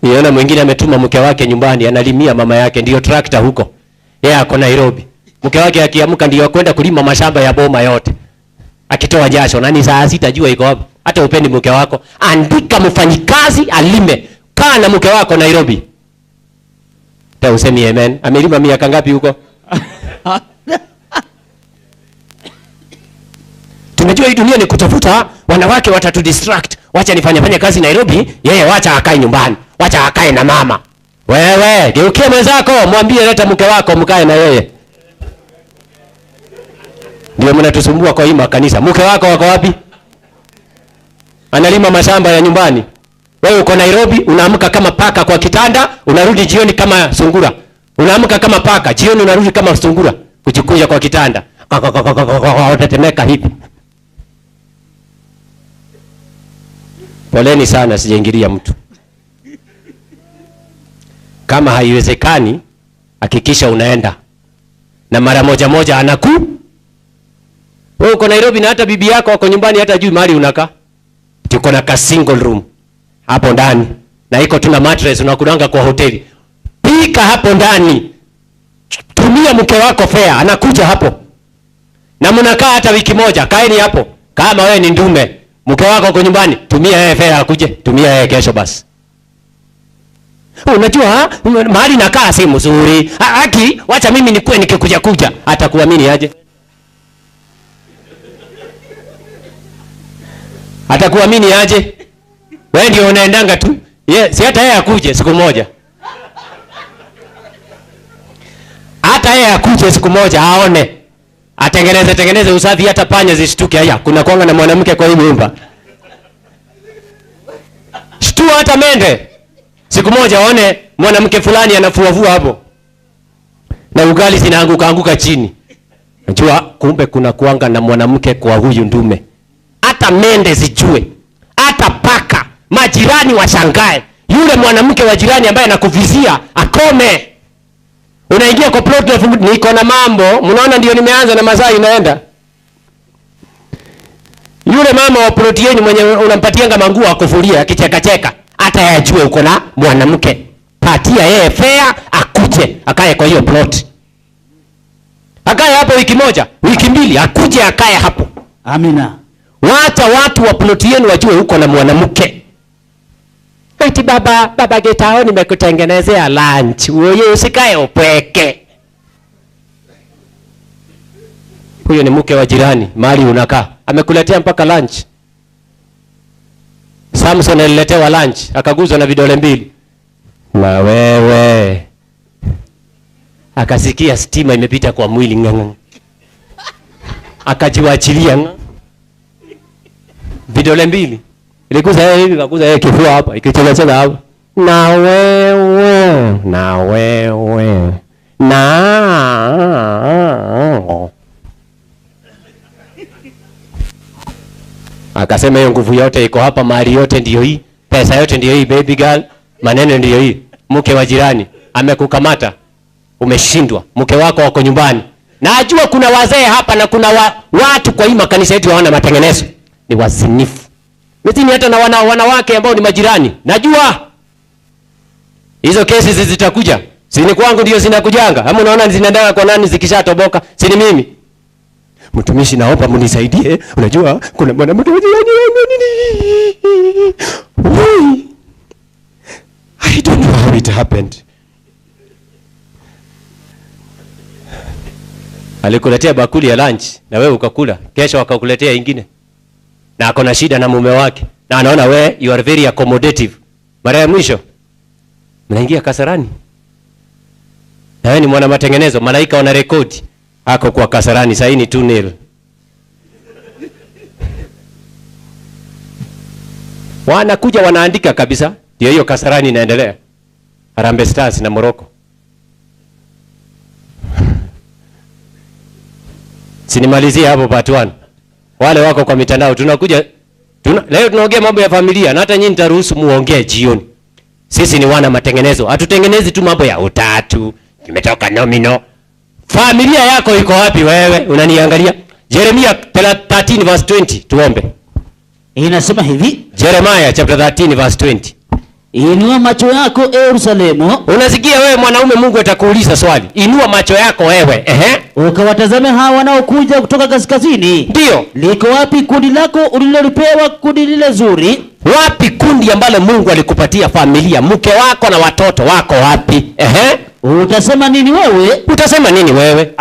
Niona mwingine ametuma mke wake nyumbani analimia mama yake ndio tractor huko. Yeye ako Nairobi. Mke wake akiamka ndio kwenda kulima mashamba ya boma yote. Akitoa jasho nani saa sita jua iko hapo. Hata upendi mke wako, andika mfanyikazi alime. Kaa na mke wako Nairobi. Ta usemi amen. Amelima miaka ngapi huko? Tunajua hii dunia ni kutafuta wanawake watatu distract. Wacha nifanye kazi Nairobi, yeye wacha akae nyumbani. Wacha akae na mama. Wewe, geukia mwenzako, mwambie leta mke wako mkae na yeye. Ndio mnatusumbua kwa hii makanisa. Mke wako wako wapi? Analima mashamba ya nyumbani. Wewe uko Nairobi, unaamka kama paka kwa kitanda, unarudi jioni kama sungura. Unaamka kama paka, jioni unarudi kama sungura, kujikunja kwa kitanda. Utatemeka hivi. Poleni sana, sijaingilia mtu. Kama haiwezekani, hakikisha unaenda. Na mara moja anaku. Wewe uko Nairobi na hata bibi yako wako nyumbani hata juu mahali unakaa. Tuko na ka single room hapo ndani. Na iko tuna mattress unakulanga kwa hoteli. Pika hapo ndani. Tumia mke wako fair, anakuja hapo. Na mnakaa hata wiki moja, kaeni hapo. Kama wewe ni ndume, mke wako uko nyumbani, tumia yeye fair akuje, tumia yeye kesho basi. Unajua mahali nakaa si mzuri. Haki, wacha mimi nikuwe nikikuja. Atakuamini aje? Atakuamini aje? Wewe ndio unaendanga tu. Si hata yeye akuje siku moja. Hata yeye akuje siku moja aone. Atengeneze usafi hata panya zishtuke. Haya, kuna kwanga na mwanamke kwa hii nyumba. Shtua hata mende. Siku moja aone mwanamke fulani anafua hapo. Na ugali zinaanguka chini. Unajua kumbe kuna kuanga na mwanamke kwa huyu ndume. Hata mende zijue. Hata paka, majirani washangae. Yule mwanamke wa jirani ambaye anakuvizia akome. Unaingia kwa plot na niko na mambo, mnaona ndio nimeanza na masaa inaenda. Yule mama wa plot yenu mwenye unampatianga manguo akufulia akicheka, hata yajue uko na mwanamke. Patia yeye fair akuje, akae kwa hiyo plot. Akae hapo wiki moja, wiki mbili, akuje akae hapo. Amina. Wacha watu wa plot yenu wajue uko na mwanamke. Ati baba Getao nimekutengenezea lunch. Wewe usikae upweke. Huyo ni mke wa jirani, mahali unakaa. Amekuletea mpaka lunch. Samson aliletewa lunch, akaguzwa na vidole mbili. Na wewe. Akasikia stima imepita kwa mwili ng'ang'ang. Akajiwachilia vidole mbili. Ilikuza yeye hivi, kakuza yeye kifua hapa, ikicheza hapa. Na wewe. Akasema hiyo nguvu yote iko hapa, mali yote ndio hii, pesa yote ndio hii, baby girl, maneno ndio hii. Mke wa jirani amekukamata, umeshindwa. Mke wako wako nyumbani. Na ajua kuna wazee hapa na kuna watu kwa hii makanisa yetu hawana matengenezo. Ni wazinifu. Mimi hata na wanawake ambao ni majirani. Najua hizo kesi zitakuja. Si ni kwangu ndio zinakujanga. Ama unaona zinaendelea kwa nani zikishatoboka? Si ni mimi. Mtumishi, naomba mnisaidie. Unajua kuna mwanamke jirani. I don't know how it happened. Alikuletea bakuli ya lunch na wewe ukakula. Kesho akakuletea ingine. Na ako na shida na mume wake. Na anaona we you are very accommodative. Mara ya mwisho mnaingia Kasarani. Na wewe ni mwana matengenezo, malaika wana rekodi. Hako kwa Kasarani sasa ni 2-0. Wanakuja wanaandika kabisa. Ndio hiyo Kasarani inaendelea. Harambee Stars na Morocco. Sinimalizie hapo part 1. Wale wako kwa mitandao tunakuja leo tunaongea mambo ya familia na hata nyinyi nitaruhusu muongee jioni. Sisi ni wana matengenezo. Hatutengenezi tu mambo ya utatu. Kimetoka nomino. Familia yako iko wapi wewe? Unaniangalia? Jeremia 13 verse 20 tuombe. Inasema hivi, Jeremiah chapter 13 verse 20. Inua macho yako Yerusalemu. Unasikia wewe mwanaume, Mungu atakuuliza swali. Inua macho yako wewe. Ukawatazame hawa wanaokuja kutoka kaskazini. Ndio. Liko wapi kundi lako ulilolipewa, kundi lile zuri? Wapi kundi ambalo Mungu alikupatia familia, mke wako na watoto wako wapi? Utasema nini wewe? Utasema nini wewe?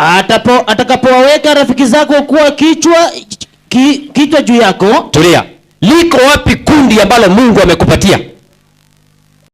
Atakapowaweka rafiki zako kuwa kichwa juu yako. Tulia. Liko wapi kundi ambalo Mungu amekupatia?